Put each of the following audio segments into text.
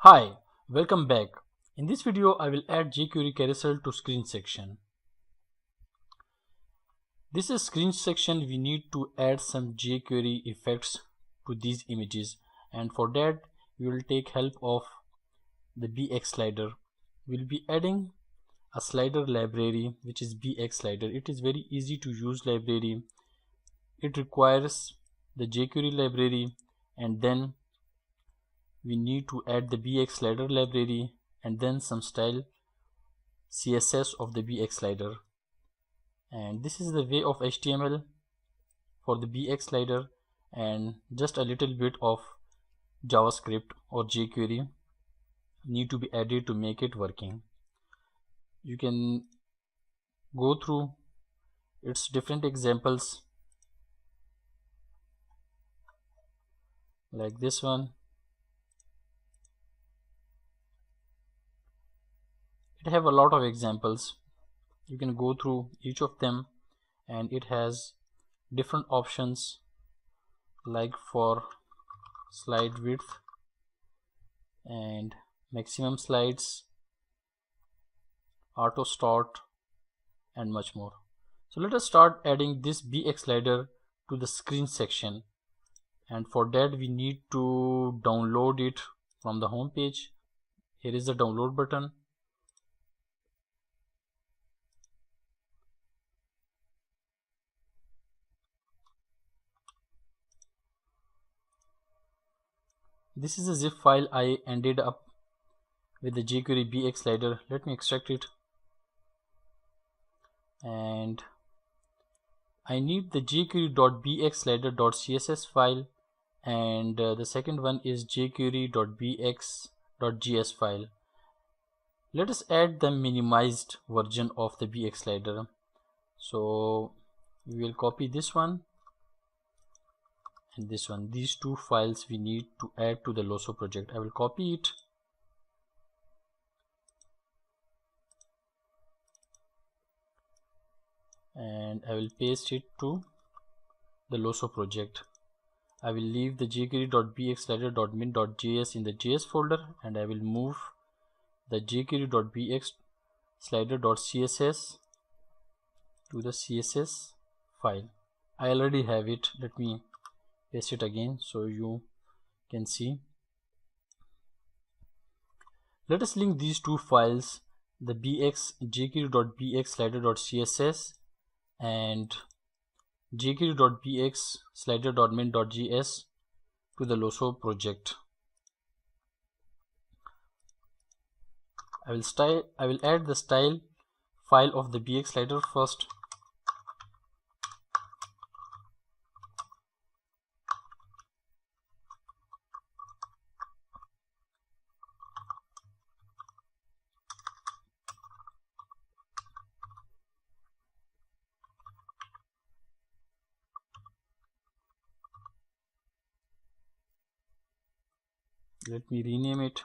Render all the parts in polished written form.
Hi, welcome back. In this video, I will add jQuery carousel to screen section. This is screen section. We need to add some jQuery effects to these images, and for that we will take help of the bx slider. We'll be adding a slider library which is bx slider. It is very easy to use library. It requires the jQuery library, and then we need to add the bx slider library and then some style css of the bx slider. And this is the way of HTML for the bx slider, and just a little bit of JavaScript or jQuery need to be added to make it working. You can go through its different examples like this one. It have a lot of examples. You can go through each of them, and it has different options like for slide width and maximum slides, auto start, and much more. So let us start adding this bx slider to the screen section, and for that we need to download it from the home page. Here is the download button. This is a zip file I ended up with the jQuery bx slider. Let me extract it, and I need the jQuery.bxslider.css file, and the second one is jQuery.bx.js file. Let us add the minimized version of the bx slider. So we will copy this one and this one. These two files we need to add to the Loso project. I will copy it and I will paste it to the Loso project. I will leave the jQuery.bxslider.min.js in the JS folder, and I will move the jQuery.bxslider.css to the CSS file. I already have it. Let me paste it again so you can see. Let us link these two files, the jQuery.bxslider.css and jQuery.bxslider.min.js to the Loso project. I will add the style file of the bx slider first. Let me rename it.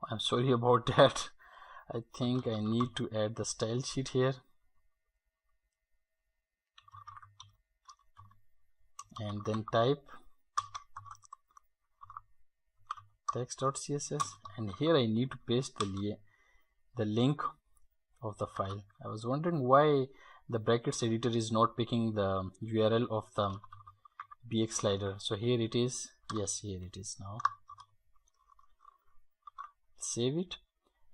I'm sorry about that. I think I need to add the style sheet here, and then type text.css, and here I need to paste the link of the file. I was wondering why the brackets editor is not picking the URL of the bx slider. So here it is. Yes, here it is now. Save it,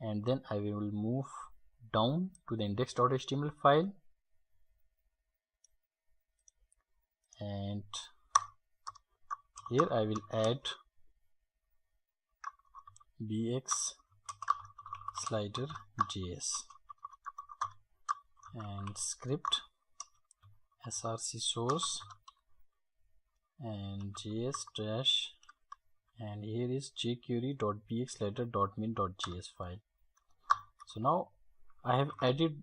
and then I will move down to the index.html file, and here I will add bx slider js and script src source and js dash, and here is jQuery.bxslider.min.js file. So now I have added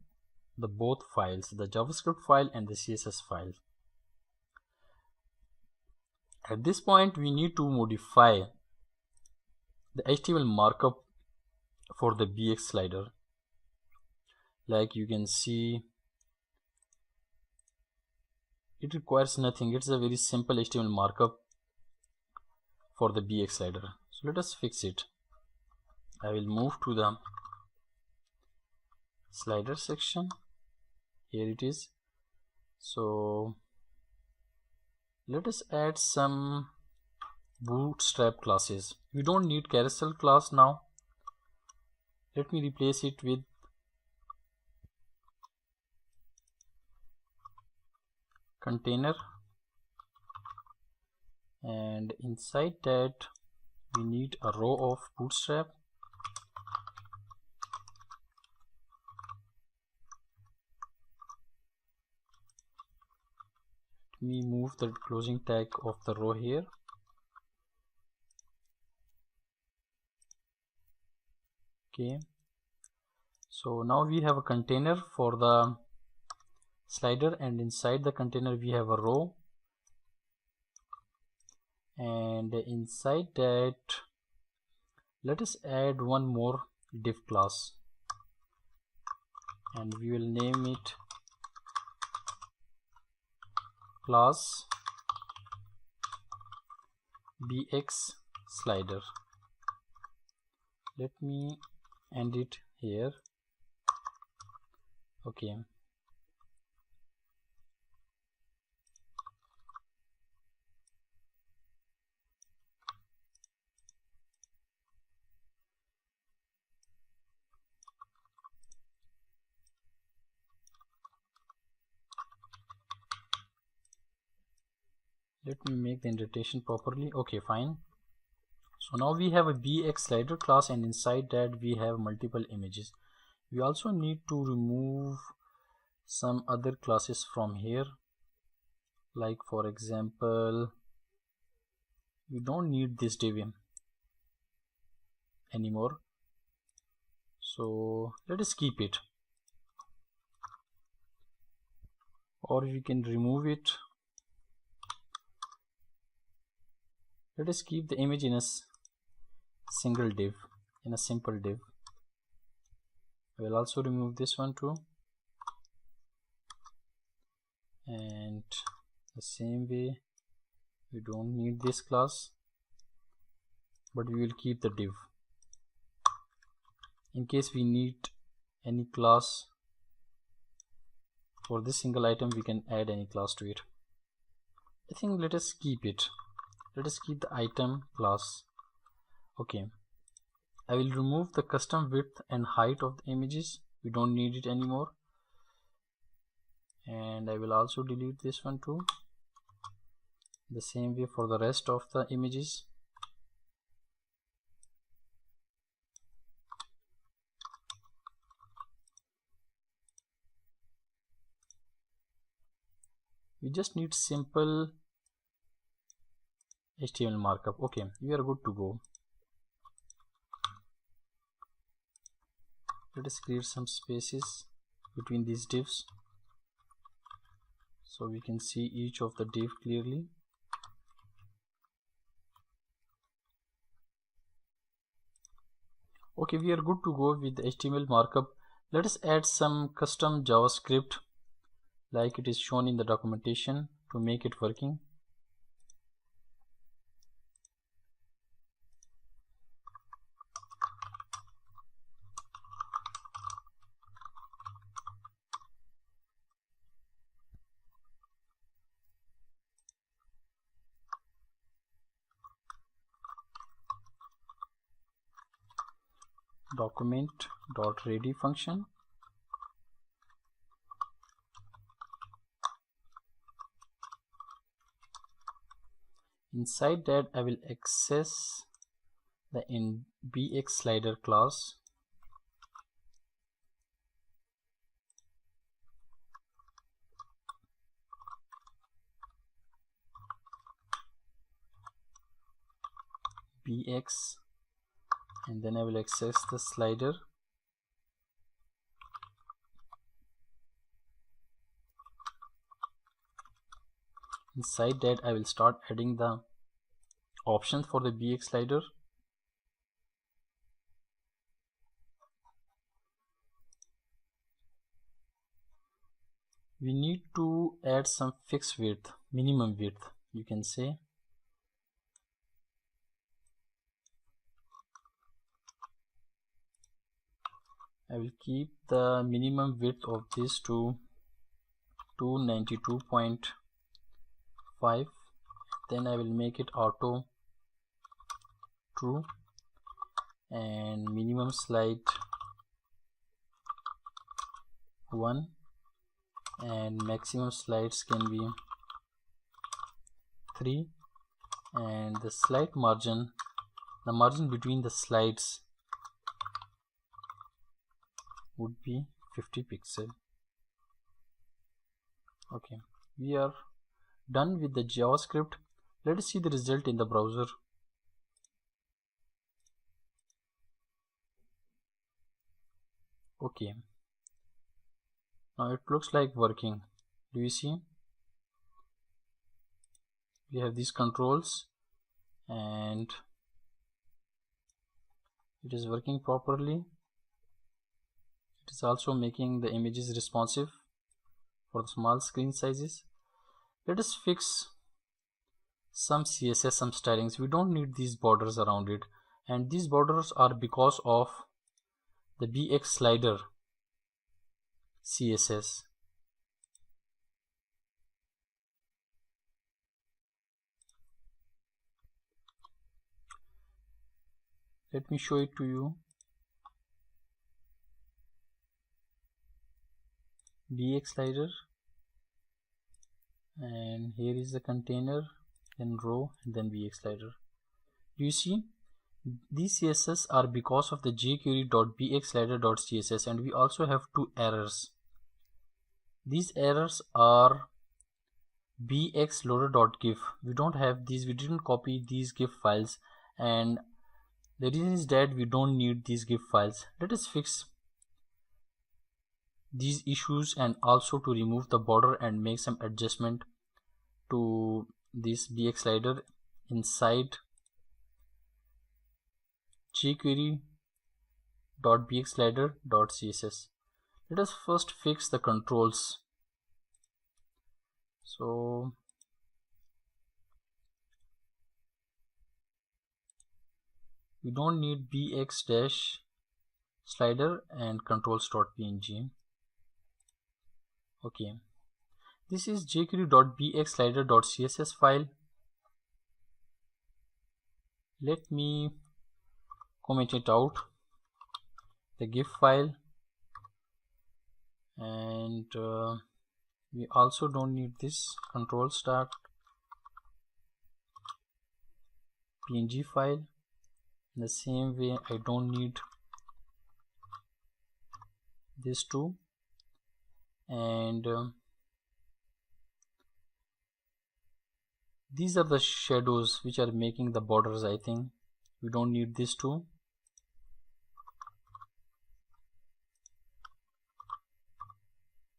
the both files, the JavaScript file and the CSS file. At this point we need to modify the HTML markup for the bx slider. Like you can see, it requires nothing. It's a very simple HTML markup for the BX slider. So let us fix it. I will move to the slider section. Here it is. So let us add some bootstrap classes. We don't need carousel class now. Let me replace it with container, and inside that we need a row of bootstrap. Let me move the closing tag of the row here. Okay, so now we have a container for the slider, and inside the container we have a row, and inside that let us add one more div class, and we will name it class BX slider. Let me end it here. Okay, let me make the indentation properly. Okay, fine. So now we have a BX slider class, and inside that we have multiple images. We also need to remove some other classes from here, like for example, we don't need this div anymore, so let us keep it, or we can remove it. Let us keep the image in a single div, in a simple div. I will also remove this one too, and the same way we don't need this class, but we will keep the div. In case we need any class for this single item, we can add any class to it. I think let us keep it. Let us keep the item class. Okay, I will remove the custom width and height of the images. We don't need it anymore, and I will also delete this one too. The same way for the rest of the images. We just need simple HTML markup. Okay, we are good to go. Let us create some spaces between these divs so we can see each of the div clearly. Okay, we are good to go with the HTML markup. Let us add some custom JavaScript like it is shown in the documentation to make it working. Document.ready function. Inside that I will access the BX slider class. BX, and then I will access the slider. Inside that I will start adding the options for the BX slider. we need to add some fixed width, minimum width, you can say. I will keep the minimum width of this to 292.5. Then I will make it auto true, and minimum slide 1, and maximum slides can be 3, and the slide margin, the margin between the slides would be 50 pixel. Okay, we are done with the JavaScript. Let us see the result in the browser. Okay, now it looks like working. Do you see? We have these controls and it is working properly. It is also making the images responsive for the small screen sizes. Let us fix some CSS, some stylings. We don't need these borders around it, and these borders are because of the BX slider CSS. Let me show it to you. BX slider, and here is the container, then row, and then BX slider. Do you see? These CSS are because of the jQuery.bxslider.css, and we also have two errors. These errors are bxloader.gif. We don't have these, we didn't copy these GIF files, and the reason is that we don't need these GIF files. Let us fix these issues and also to remove the border and make some adjustment to this BX slider inside jQuery.bxslider.css. Let us first fix the controls. So we don't need bx dash slider and controls.png. Okay, this is jQuery.bxslider.css file. Let me comment it out, the GIF file, and we also don't need this controls.png file. In the same way, I don't need this too, and these are the shadows which are making the borders. I think we don't need this too.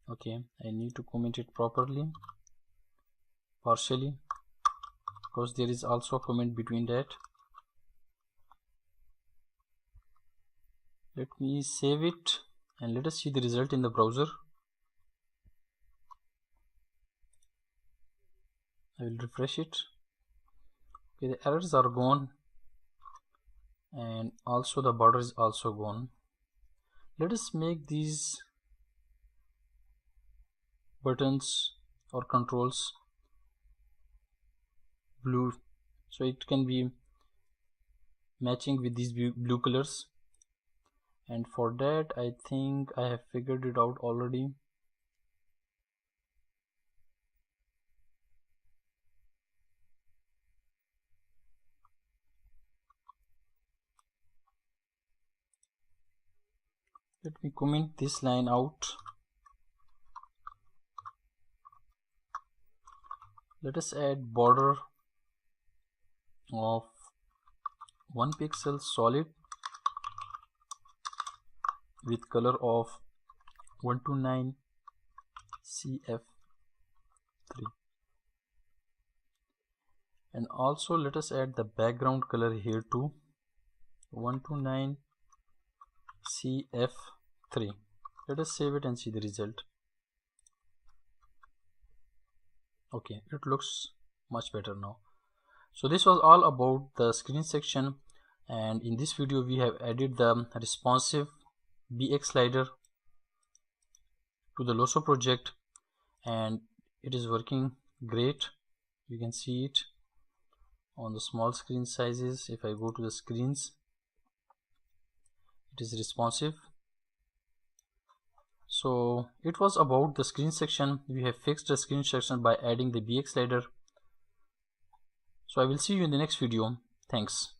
Okay, I need to comment it properly, partially, because there is also a comment between that. Let me save it and let us see the result in the browser. I will refresh it. Okay, the errors are gone, and also the border is also gone. Let us make these buttons or controls blue, so it can be matching with these blue colors, and for that I think I have figured it out already. Let me comment this line out. Let us add border of 1 pixel solid with color of 129 CF3, and also let us add the background color here too, 129 CF3. Let us save it and see the result. Okay, it looks much better now. So this was all about the screen section, and in this video we have added the responsive BX slider to the Loso project, and it is working great. You can see it on the small screen sizes. If I go to the screens, it is responsive. So it was about the screen section. We have fixed the screen section by adding the BX slider. So I will see you in the next video. Thanks.